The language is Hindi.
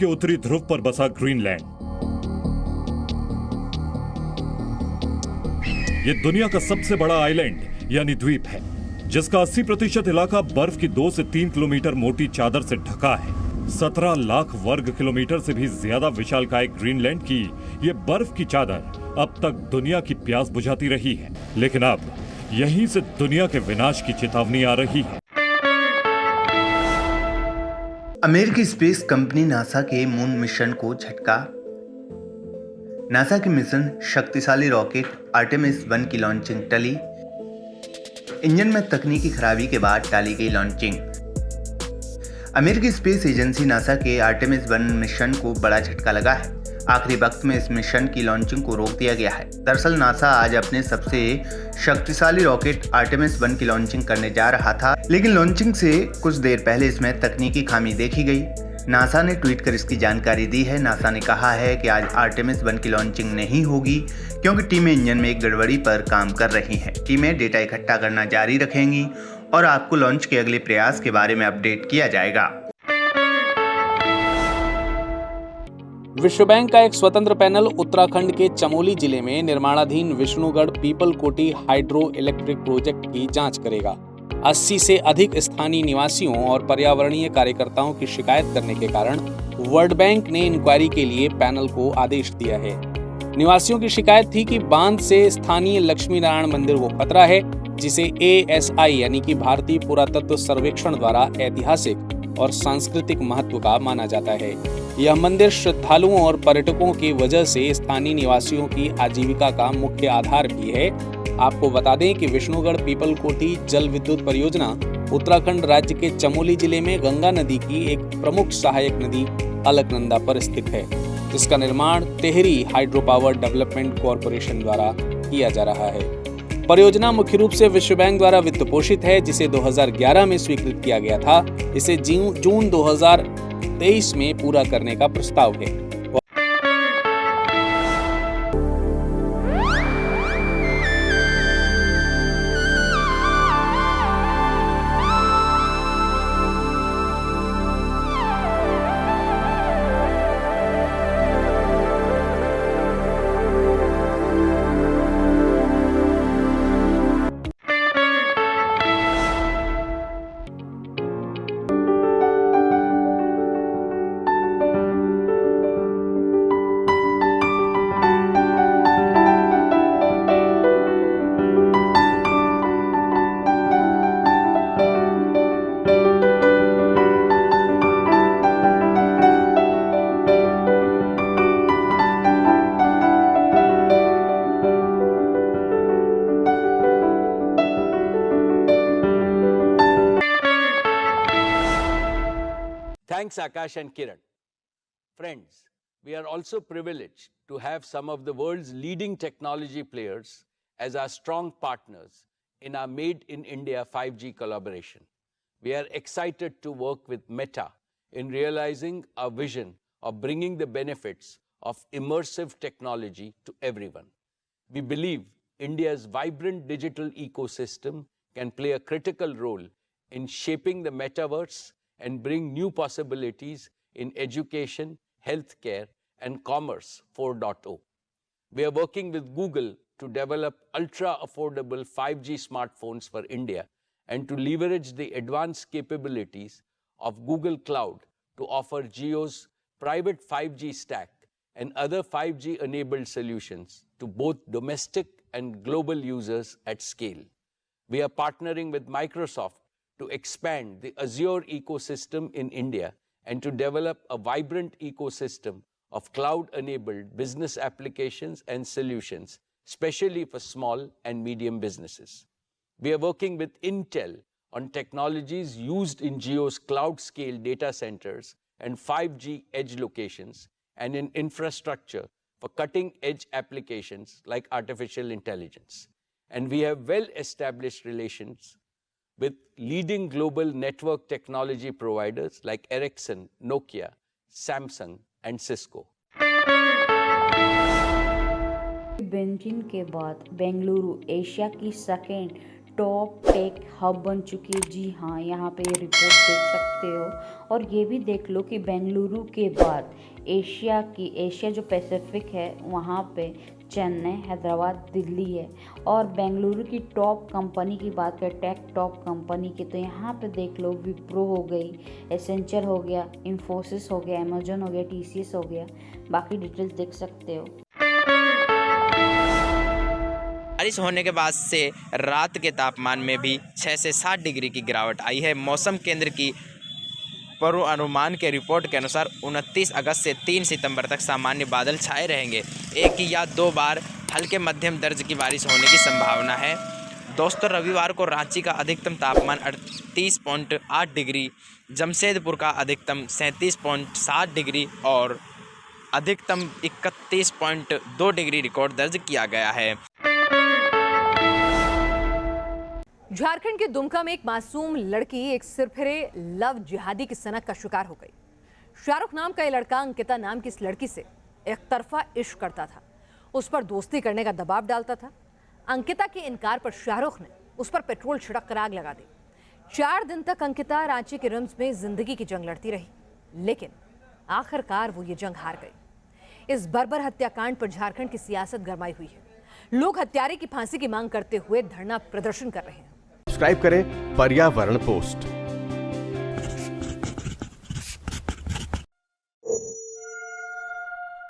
के उत्तरी ध्रुव पर बसा ग्रीनलैंड। ये दुनिया का सबसे बड़ा आइलैंड यानी द्वीप है, जिसका 80% इलाका बर्फ की 2 से 3 किलोमीटर मोटी चादर से ढका है। 17 लाख वर्ग किलोमीटर से भी ज्यादा विशालकाय ग्रीनलैंड की ये बर्फ की चादर अब तक दुनिया की प्यास बुझाती रही है, लेकिन अब यहीं से दुनिया के विनाश की चेतावनी आ रही है। अमेरिकी स्पेस कंपनी नासा के मून मिशन को झटका। नासा के मिशन शक्तिशाली रॉकेट आर्टेमिस 1 की लॉन्चिंग टली। इंजन में तकनीकी खराबी के बाद टाली गई लॉन्चिंग। अमेरिकी स्पेस एजेंसी नासा के आर्टेमिस 1 मिशन को बड़ा झटका लगा है। आखिरी वक्त में इस मिशन की लॉन्चिंग को रोक दिया गया है। दरअसल नासा आज अपने सबसे शक्तिशाली रॉकेट आर्टेमिस 1 की लॉन्चिंग करने जा रहा था, लेकिन लॉन्चिंग से कुछ देर पहले इसमें तकनीकी खामी देखी गई। नासा ने ट्वीट कर इसकी जानकारी दी है। नासा ने कहा है कि आज आर्टेमिस 1 की लॉन्चिंग नहीं होगी क्योंकि टीमें इंजन में एक गड़बड़ी पर काम कर रही हैं। टीमें डेटा इकट्ठा करना जारी रखेंगी और आपको लॉन्च के अगले प्रयास के बारे में अपडेट किया जाएगा। विश्व बैंक का एक स्वतंत्र पैनल उत्तराखंड के चमोली जिले में निर्माणाधीन Vishnugarh Pipalkoti hydro electric project की जांच करेगा। 80 से अधिक स्थानीय निवासियों और पर्यावरणीय कार्यकर्ताओं की शिकायत करने के कारण वर्ल्ड बैंक ने इंक्वायरी के लिए पैनल को आदेश दिया है। निवासियों की शिकायत थी कि बांध से स्थानीय लक्ष्मी नारायण मंदिर को खतरा है, जिसे ASI यानी कि भारतीय पुरातत्व सर्वेक्षण द्वारा ऐतिहासिक और सांस्कृतिक महत्व का माना जाता है। यह मंदिर श्रद्धालुओं और पर्यटकों की वजह से स्थानीय निवासियों की आजीविका का मुख्य आधार भी है। आपको बता दें कि विष्णुगढ़ पीपलकोटी जल विद्युत परियोजना उत्तराखंड राज्य के चमोली जिले में गंगा नदी की एक प्रमुख सहायक नदी अलकनंदा पर स्थित है, जिसका निर्माण Tehri hydro power development corporation द्वारा किया जा रहा है। परियोजना मुख्य रूप से विश्व बैंक द्वारा वित्त पोषित है, जिसे 2011 में स्वीकृत किया गया था। इसे जून 2023 में पूरा करने का प्रस्ताव है। Thanks, Akash and Kiran. Friends, we are also privileged to have some of the world's leading technology players as our strong partners in our Made in India 5G collaboration. We are excited to work with Meta in realizing our vision of bringing the benefits of immersive technology to everyone. We believe India's vibrant digital ecosystem can play a critical role in shaping the metaverse and bring new possibilities in education, healthcare, and commerce 4.0. We are working with Google to develop ultra-affordable 5G smartphones for India and to leverage the advanced capabilities of Google Cloud to offer Jio's private 5G stack and other 5G-enabled solutions to both domestic and global users at scale. We are partnering with Microsoft to expand the Azure ecosystem in India and to develop a vibrant ecosystem of cloud-enabled business applications and solutions, especially for small and medium businesses. We are working with Intel on technologies used in Jio's cloud-scale data centers and 5G edge locations and in infrastructure for cutting-edge applications like artificial intelligence. And we have well-established relations with leading global network technology providers like Ericsson, Nokia, Samsung, and Cisco. Beijing के बाद बेंगलुरु एशिया की सेकेंड टॉप टेक हब बन चुकी है। जी हाँ, यहाँ पे ये रिपोर्ट देख सकते हो। और ये भी देख लो कि बेंगलुरु के बाद एशिया जो पैसिफिक है वहाँ पे चेन्नई, हैदराबाद, दिल्ली है। और बेंगलुरु की टॉप कंपनी की बात करें, टेक टॉप कंपनी की, तो यहाँ पे देख लो विप्रो हो गई, एसेंचर हो गया, इन्फोसिस हो गया, अमेजन हो गया, TCS हो गया। बाकी डिटेल्स देख सकते हो। बारिश होने के बाद से रात के तापमान में भी 6 से 7 डिग्री की गिरावट आई है। मौसम केंद्र की पूर्वानुमान के रिपोर्ट के अनुसार 29 अगस्त से 3 सितंबर तक सामान्य बादल छाए रहेंगे। 1 या 2 बार हल्के मध्यम दर्ज की बारिश होने की संभावना है। दोस्तों, रविवार को रांची का अधिकतम तापमान 38.8 डिग्री, जमशेदपुर का अधिकतम 37.7 डिग्री और अधिकतम 31.2 डिग्री रिकॉर्ड दर्ज किया गया है। झारखंड के दुमका में एक मासूम लड़की एक सिरफिरे लव जिहादी की सनक का शिकार हो गई। शाहरुख नाम का ये लड़का अंकिता नाम की इस लड़की से एक तरफा इश्क करता था, उस पर दोस्ती करने का दबाव डालता था। अंकिता के इनकार पर शाहरुख ने उस पर पेट्रोल छिड़क कर आग लगा दी। 4 दिन तक अंकिता रांची के रिम्स में जिंदगी की जंग लड़ती रही, लेकिन आखिरकार वो ये जंग हार गई। इस बर्बर हत्याकांड पर झारखंड की सियासत गरमाई हुई है। लोग हत्यारे की फांसी की मांग करते हुए धरना प्रदर्शन कर रहे हैं। सब्सक्राइब करें पर्यावरण पोस्ट।